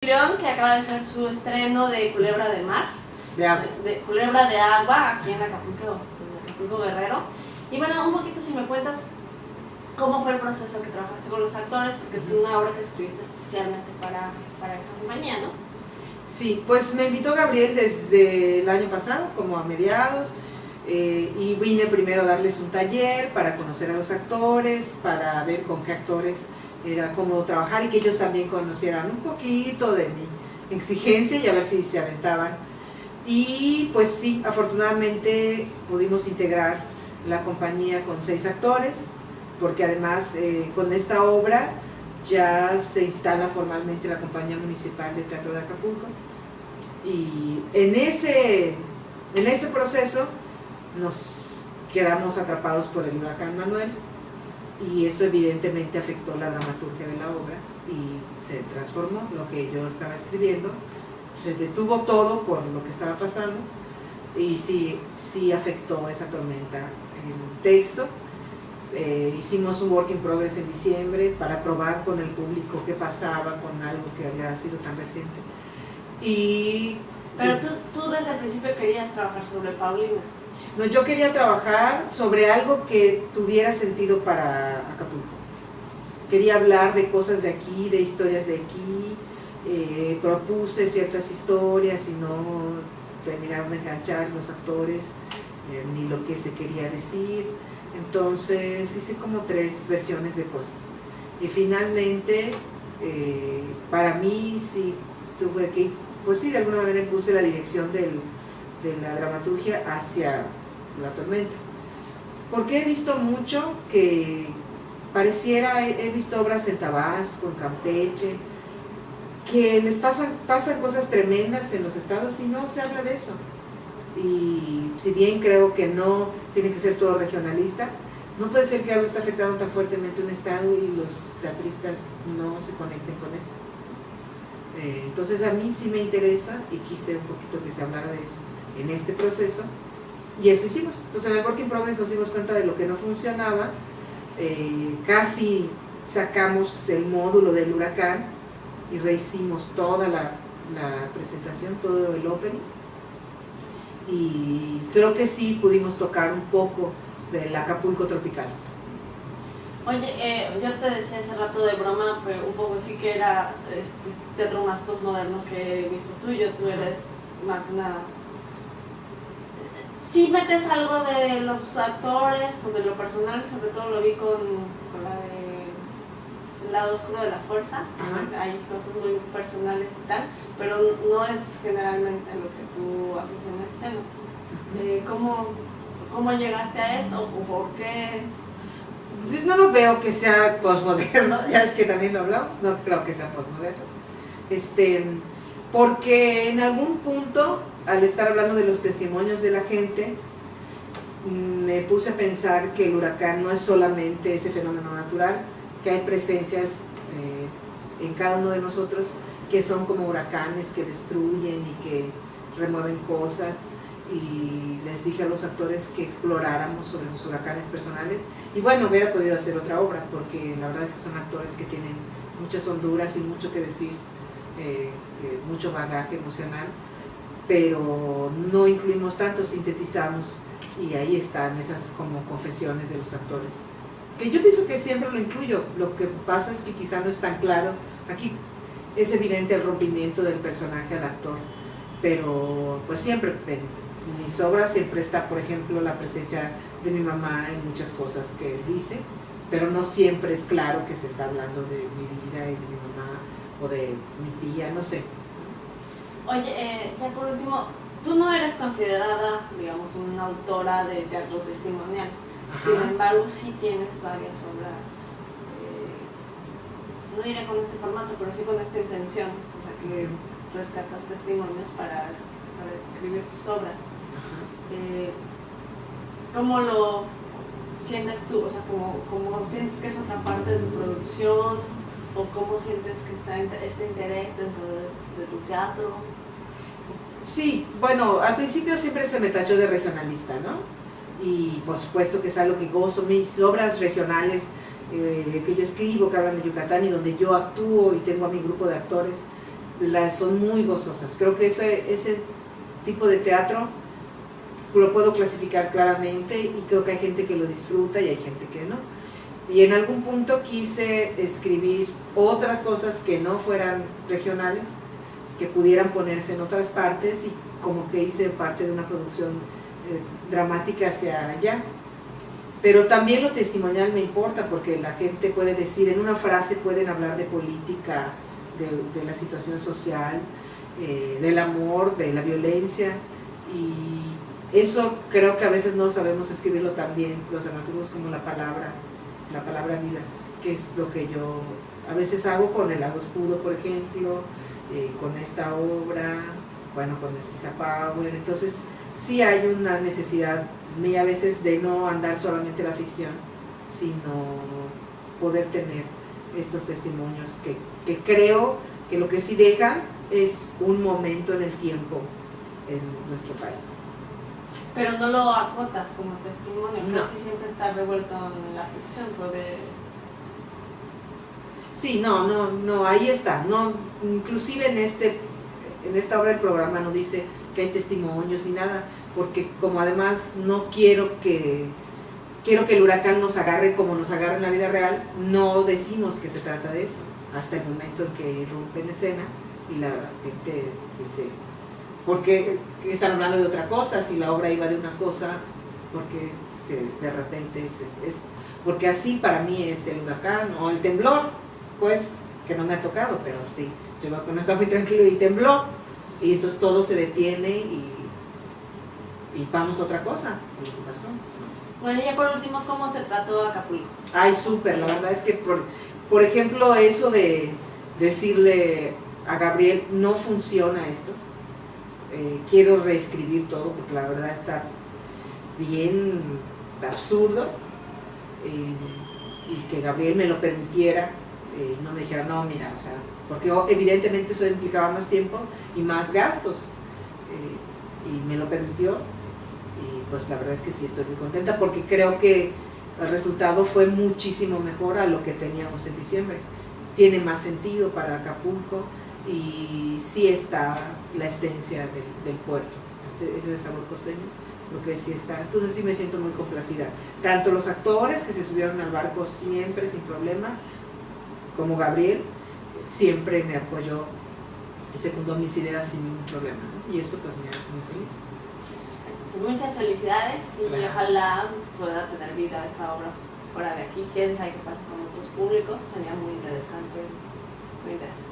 León, que acaba de hacer su estreno de Culebra de Mar, de Culebra de Agua, aquí en Acapulco Guerrero. Y bueno, un poquito si me cuentas cómo fue el proceso que trabajaste con los actores, porque es una obra que escribiste especialmente para esa compañía, ¿no? Sí, pues me invitó Gabriel desde el año pasado, como a mediados, y vine primero a darles un taller para conocer a los actores, para ver con qué actores era cómodo trabajar y que ellos también conocieran un poquito de mi exigencia y a ver si se aventaban. Y pues sí, afortunadamente pudimos integrar la compañía con 6 actores, porque además con esta obra ya se instala formalmente la Compañía Municipal de Teatro de Acapulco, y en ese proceso nos quedamos atrapados por el huracán Manuel, y eso evidentemente afectó la dramaturgia de la obra y se transformó. Lo que yo estaba escribiendo se detuvo todo por lo que estaba pasando, y sí afectó esa tormenta el texto. Hicimos un work in progress en diciembre para probar con el público qué pasaba con algo que había sido tan reciente. Pero tú desde el principio querías trabajar sobre Paulina. No, yo quería trabajar sobre algo que tuviera sentido para Acapulco. Quería hablar de cosas de aquí, de historias de aquí. Propuse ciertas historias y no terminaron de enganchar los actores, ni lo que se quería decir. Entonces hice como 3 versiones de cosas. Y finalmente, para mí sí tuve que, pues sí, de alguna manera puse la dirección de la dramaturgia hacia la tormenta. Porque he visto mucho que pareciera, he visto obras en Tabasco, en Campeche, que les pasan cosas tremendas en los estados y no se habla de eso. Y si bien creo que no tiene que ser todo regionalista, no puede ser que algo esté afectando tan fuertemente un estado y los teatristas no se conecten con eso. Entonces a mí sí me interesa y quise un poquito que se hablara de eso en este proceso, y eso hicimos. Entonces en el Work in Progress nos dimos cuenta de lo que no funcionaba, casi sacamos el módulo del huracán y rehicimos toda la presentación, todo el opening, y creo que sí pudimos tocar un poco del Acapulco tropical. Oye, yo te decía hace rato de broma, pero un poco sí que era teatro más postmoderno que he visto tuyo. Tú eres más una... Sí metes algo de los actores o de lo personal, sobre todo lo vi con la de El lado oscuro de la fuerza. Ajá. Hay cosas muy personales y tal, pero no es generalmente lo que tú haces en escena. ¿Cómo llegaste a esto o por qué? No lo veo que sea postmoderno, ya es que también lo hablamos, no creo que sea postmoderno. Porque en algún punto, al estar hablando de los testimonios de la gente, me puse a pensar que el huracán no es solamente ese fenómeno natural, que hay presencias en cada uno de nosotros que son como huracanes que destruyen y que remueven cosas. Y les dije a los actores que exploráramos sobre sus huracanes personales, y bueno, hubiera podido hacer otra obra, porque la verdad es que son actores que tienen muchas honduras y mucho que decir, mucho bagaje emocional, pero no incluimos tanto, sintetizamos, y ahí están esas como confesiones de los actores, que yo pienso que siempre lo incluyo. Lo que pasa es que quizá no es tan claro. Aquí es evidente el rompimiento del personaje al actor, pero pues siempre en mis obras siempre está, por ejemplo, la presencia de mi mamá en muchas cosas que dice, pero no siempre es claro que se está hablando de mi vida y de mi mamá o de mi tía, no sé. Oye, ya por último, tú no eres considerada, digamos, una autora de teatro testimonial. Ajá. Sin embargo, sí tienes varias obras, no diré con este formato, pero sí con esta intención, o sea, que rescatas testimonios para escribir tus obras. ¿Cómo lo sientes tú? O sea, ¿cómo sientes que es otra parte de tu producción? ¿O cómo sientes que está este interés dentro de tu teatro? Sí, bueno, al principio siempre se me tachó de regionalista, ¿no? Y por supuesto que es algo que gozo. Mis obras regionales que yo escribo, que hablan de Yucatán y donde yo actúo y tengo a mi grupo de actores, son muy gozosas. Creo que ese tipo de teatro lo puedo clasificar claramente y creo que hay gente que lo disfruta y hay gente que no. Y en algún punto quise escribir otras cosas que no fueran regionales, que pudieran ponerse en otras partes, y como que hice parte de una producción dramática hacia allá. Pero también lo testimonial me importa, porque la gente puede decir, en una frase pueden hablar de política, de la situación social, del amor, de la violencia, y eso creo que a veces no sabemos escribirlo tan bien los dramaturgos como la palabra vida, que es lo que yo a veces hago con El lado oscuro, por ejemplo, con esta obra, bueno, con Sisa Power. Entonces sí hay una necesidad mía a veces de no andar solamente la ficción, sino poder tener estos testimonios que creo que lo que sí dejan es un momento en el tiempo en nuestro país. Pero no lo acotas como testimonio, No. casi siempre está revuelto en la ficción, Sí, no, ahí está. No, inclusive en esta obra del programa no dice que hay testimonios ni nada, porque como además no quiero que el huracán nos agarre como nos agarra en la vida real, no decimos que se trata de eso, hasta el momento en que irrumpe en escena y la gente dice, ¿por qué están hablando de otra cosa si la obra iba de una cosa? Porque de repente es esto. Porque así para mí es el huracán o el temblor, pues, que no me ha tocado, pero sí, yo no estaba muy tranquilo y tembló, y entonces todo se detiene y vamos a otra cosa, lo que pasó. Bueno, y ya por último, ¿cómo te trató Acapulco? Ay, súper, la verdad es que, por ejemplo, eso de decirle a Gabriel, no funciona esto, quiero reescribir todo, porque la verdad está bien absurdo, y que Gabriel me lo permitiera, no me dijera, no, mira, o sea, porque evidentemente eso implicaba más tiempo y más gastos, y me lo permitió, y pues la verdad es que sí estoy muy contenta, porque creo que el resultado fue muchísimo mejor a lo que teníamos en diciembre. Tiene más sentido para Acapulco y sí está la esencia del puerto, ese sabor costeño, lo que sí está. Entonces sí me siento muy complacida. Tanto los actores que se subieron al barco siempre sin problema, como Gabriel, siempre me apoyó y secundó mis ideas sin ningún problema, ¿no? Y eso pues me hace muy feliz. Muchas felicidades y Gracias. ojalá pueda tener vida esta obra fuera de aquí. Quién sabe qué pasa con otros públicos, sería muy interesante. Muy interesante.